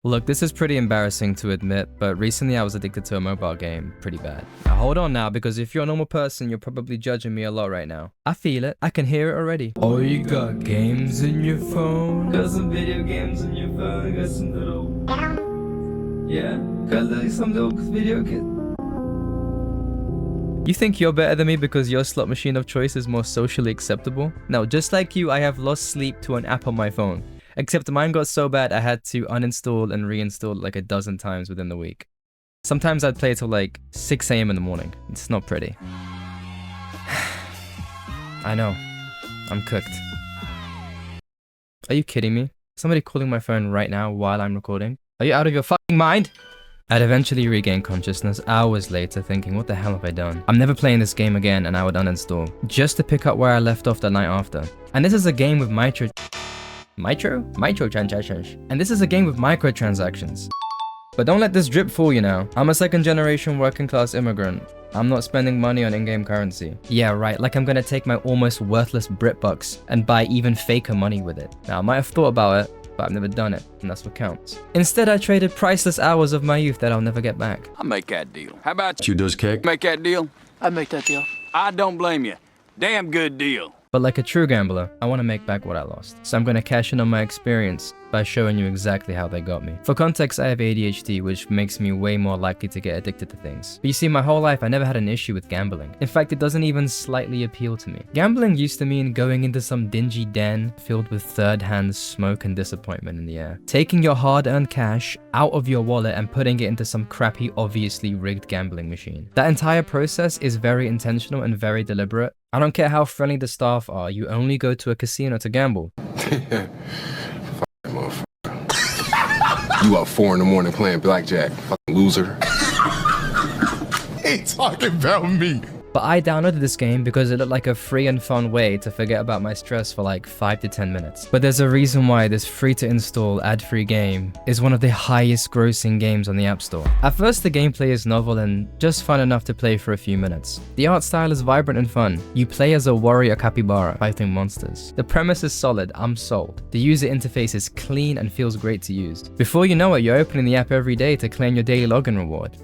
Look, this is pretty embarrassing to admit, but recently I was addicted to a mobile game pretty bad. Now hold on now, because if you're a normal person, you're probably judging me a lot right now. I feel it. I can hear it already. Oh, you got games in your phone? Got some video games in your phone? Got some little... Yeah? Got some little video games? You think you're better than me because your slot machine of choice is more socially acceptable? No, just like you, I have lost sleep to an app on my phone. Except mine got so bad I had to uninstall and reinstall it like a dozen times within the week. Sometimes I'd play till like 6 AM in the morning. It's not pretty. I know. I'm cooked. Are you kidding me? Somebody calling my phone right now while I'm recording? Are you out of your fucking mind? I'd eventually regain consciousness hours later thinking, what the hell have I done? I'm never playing this game again, and I would uninstall, just to pick up where I left off the night after. And this is a game with microtransactions. And this is a game with microtransactions. But don't let this drip fool you now. I'm a second generation working class immigrant. I'm not spending money on in-game currency. Yeah, right, like I'm gonna take my almost worthless Britbucks and buy even faker money with it. Now, I might have thought about it, but I've never done it, and that's what counts. Instead, I traded priceless hours of my youth that I'll never get back. I'll make that deal. How about You does cake? make that deal? I'd make that deal. I don't blame you. Damn good deal. But like a true gambler, I want to make back what I lost. So I'm going to cash in on my experience by showing you exactly how they got me. For context, I have ADHD, which makes me way more likely to get addicted to things. But you see, my whole life I never had an issue with gambling. In fact, it doesn't even slightly appeal to me. Gambling used to mean going into some dingy den filled with third-hand smoke and disappointment in the air. Taking your hard-earned cash out of your wallet and putting it into some crappy, obviously rigged gambling machine. That entire process is very intentional and very deliberate. I don't care how friendly the staff are, you only go to a casino to gamble. You up 4 in the morning playing blackjack, fucking loser. Ain't talking about me. But I downloaded this game because it looked like a free and fun way to forget about my stress for like 5 to 10 minutes. But there's a reason why this free to install ad-free game is one of the highest grossing games on the App Store. At first the gameplay is novel and just fun enough to play for a few minutes. The art style is vibrant and fun. You play as a warrior capybara fighting monsters. The premise is solid, I'm sold. The user interface is clean and feels great to use. Before you know it, you're opening the app every day to claim your daily login reward.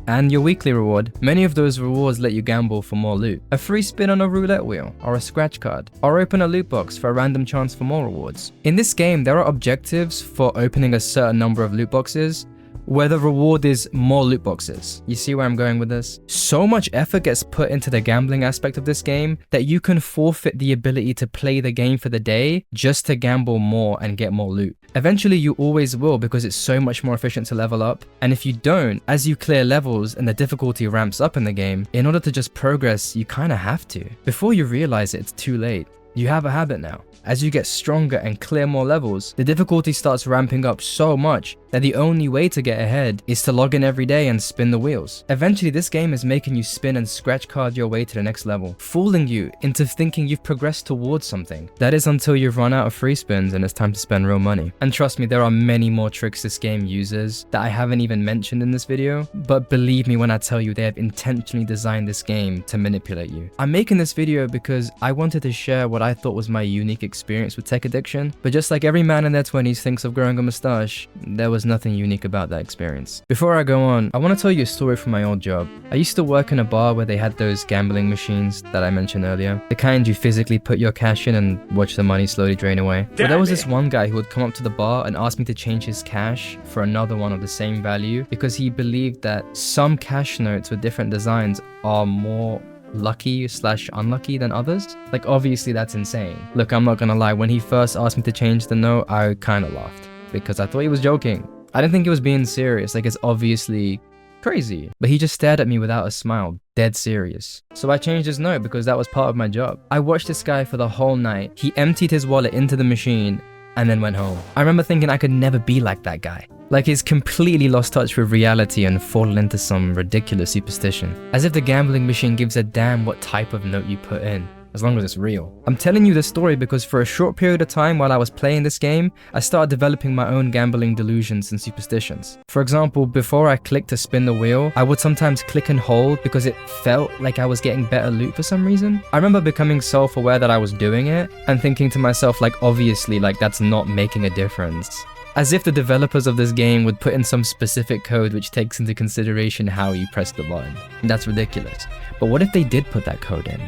And your weekly reward. Many of those rewards let you gamble for more loot. A free spin on a roulette wheel, or a scratch card, or open a loot box for a random chance for more rewards. In this game, there are objectives for opening a certain number of loot boxes, where the reward is more loot boxes. You see where I'm going with this? So much effort gets put into the gambling aspect of this game that you can forfeit the ability to play the game for the day just to gamble more and get more loot. Eventually you always will because it's so much more efficient to level up, and if you don't, as you clear levels and the difficulty ramps up in the game, in order to just progress, you kinda have to. Before you realize it, it's too late. You have a habit now. As you get stronger and clear more levels, the difficulty starts ramping up so much that the only way to get ahead is to log in every day and spin the wheels. Eventually, this game is making you spin and scratch card your way to the next level, fooling you into thinking you've progressed towards something. That is until you've run out of free spins and it's time to spend real money. And trust me, there are many more tricks this game uses that I haven't even mentioned in this video, but believe me when I tell you they have intentionally designed this game to manipulate you. I'm making this video because I wanted to share what I thought was my unique experience with tech addiction, but just like every man in their 20s thinks of growing a mustache, there was nothing unique about that experience. Before I go on, I want to tell you a story from my old job. I used to work in a bar where they had those gambling machines that I mentioned earlier, the kind you physically put your cash in and watch the money slowly drain away. But there was this one guy who would come up to the bar and ask me to change his cash for another one of the same value because he believed that some cash notes with different designs are more lucky/unlucky than others. Like, obviously that's insane. Look, I'm not gonna lie, when he first asked me to change the note, I kinda laughed because I thought he was joking. I didn't think he was being serious, like it's obviously crazy. But he just stared at me without a smile, dead serious. So I changed his note because that was part of my job. I watched this guy for the whole night. He emptied his wallet into the machine and then went home. I remember thinking I could never be like that guy. Like he's completely lost touch with reality and fallen into some ridiculous superstition. As if the gambling machine gives a damn what type of note you put in, as long as it's real. I'm telling you this story because for a short period of time while I was playing this game, I started developing my own gambling delusions and superstitions. For example, before I clicked to spin the wheel, I would sometimes click and hold because it felt like I was getting better loot for some reason. I remember becoming self-aware that I was doing it and thinking to myself like, obviously, like that's not making a difference. As if the developers of this game would put in some specific code which takes into consideration how you press the button. That's ridiculous. But what if they did put that code in?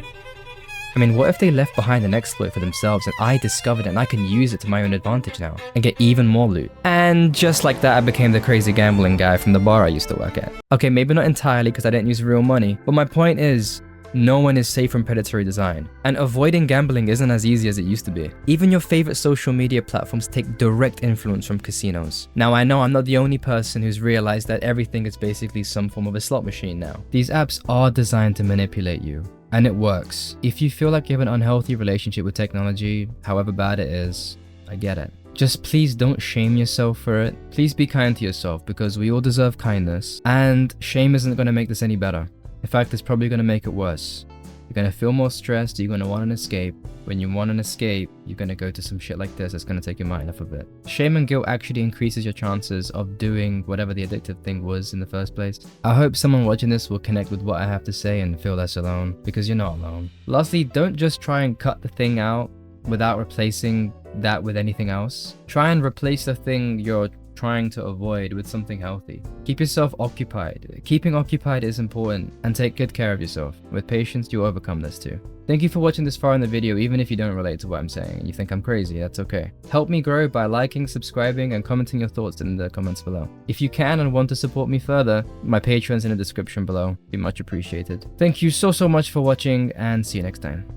I mean, what if they left behind an exploit for themselves and I discovered it and I can use it to my own advantage now and get even more loot? And just like that, I became the crazy gambling guy from the bar I used to work at. Okay, maybe not entirely because I didn't use real money, but my point is, no one is safe from predatory design. And avoiding gambling isn't as easy as it used to be. Even your favorite social media platforms take direct influence from casinos. Now I know I'm not the only person who's realized that everything is basically some form of a slot machine now. These apps are designed to manipulate you. And it works. If you feel like you have an unhealthy relationship with technology, however bad it is, I get it. Just please don't shame yourself for it. Please be kind to yourself because we all deserve kindness. And shame isn't going to make this any better. In fact, it's probably going to make it worse. You're going to feel more stressed, you're going to want an escape. When you want an escape, you're going to go to some shit like this that's going to take your mind off of it. Shame and guilt actually increases your chances of doing whatever the addictive thing was in the first place. I hope someone watching this will connect with what I have to say and feel less alone, because you're not alone. Lastly, don't just try and cut the thing out without replacing that with anything else. Try and replace the thing you're trying to avoid with something healthy. Keep yourself occupied. Keeping occupied is important, and take good care of yourself. With patience, you'll overcome this too. Thank you for watching this far in the video, even if you don't relate to what I'm saying and you think I'm crazy, that's okay. Help me grow by liking, subscribing, and commenting your thoughts in the comments below. If you can and want to support me further, my Patreon's in the description below. Be much appreciated. Thank you so much for watching, and see you next time.